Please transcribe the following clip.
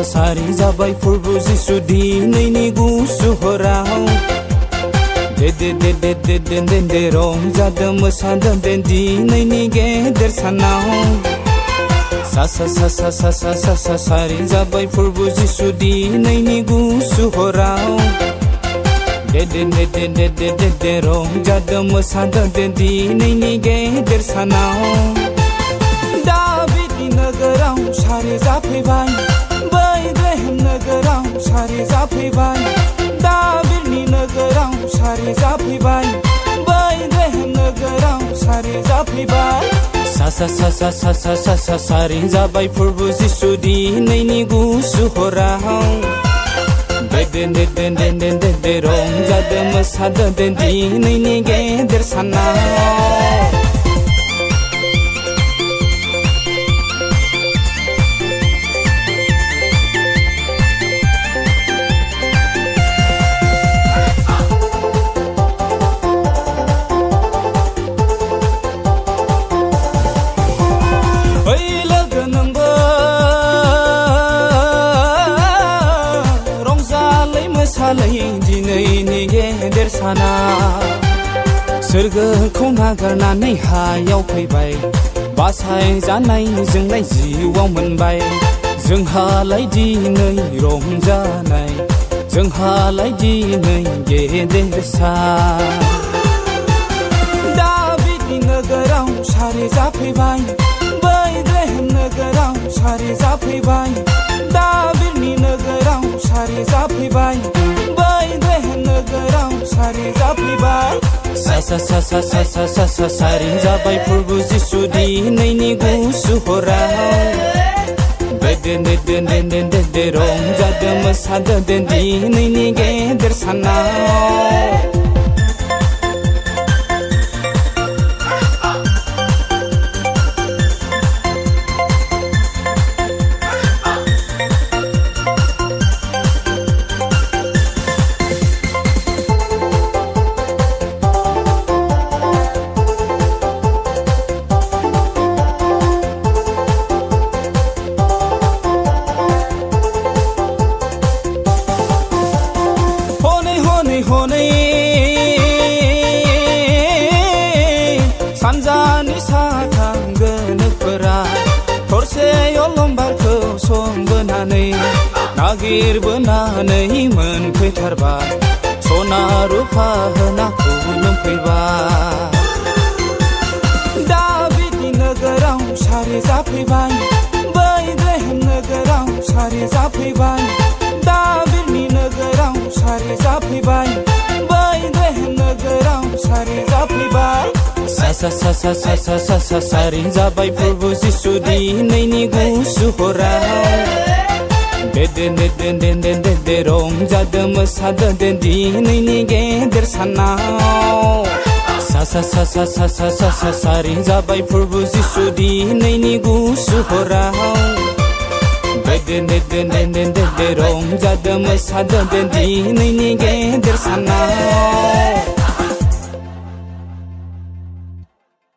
सारी जाबाय फोरबो जिसु दिनैनि गुसु हराव दे रंजादों मोसादों दिनैनि गेदेर सानाव सारी जाबाय फोरबो जिसु दिनैनि गुसु हराव दे रंजादों मोसादों दिनैनि गेदेर सानाव नोगोराव सारि जाफैबाय बैग्रेहेम नोगोराव सारि जाफैबाय दाबिरनि नोगोराव सारि जाफैबाय बैग्रेहेम नोगोराव सारि जाफैबाय सारि जाबाय फोरबो जिसु दिनैनि गुसु हराव दे रंजादों मोसादों दिनैनि गेदेर सानाव दिनैनि गेदेर साना सोरगोखौ नागारनानै हायाव फैबाय बासायजानायजोंलाय जिउआव मोनबाय जोंहालाय दिनै रंजानाय जोंहालाय दिनै गेदेर सान दाबिदनि नोगोराव सारि जाफैबाय बैग्रेहेम नोगोराव सारि जाफैबाय दाबिरनि नोगोराव सारि जाफैबाय बैग्रेहेम नोगोराव सारि जाफैबाय सारि जाबाय फोरबो जिसु दिनैनि गुसु हराव दे रंजादों मोसादों दिनैनि गेदेर सानाव हनै सानजानि साथां गोनोफोरा थरसे अलंबारखौ संबोनानै नागिरबोनानै मोनफैथारबाय सना रुफा होना खुलुमफैबाय दाबिदनि नोगोराव सारि जाफैबाय बैग्रेहेम नोगोराव सारि जाफैबाय दाबिरनि नोगोराव सारि जाफैबाय बैग्रेहेम नोगोराव सारि जाफैबाय सारि जाबाय फोरबो जिसु दिनैनि गुसु हराव दे रंजादों मोसादों दिनैनि गेदेर सानाव सारि जाबाय फोरबो जिसु दिनैनि गुसु हराव दे रंजादों मोसादों दिनैनि गेदेर सानाव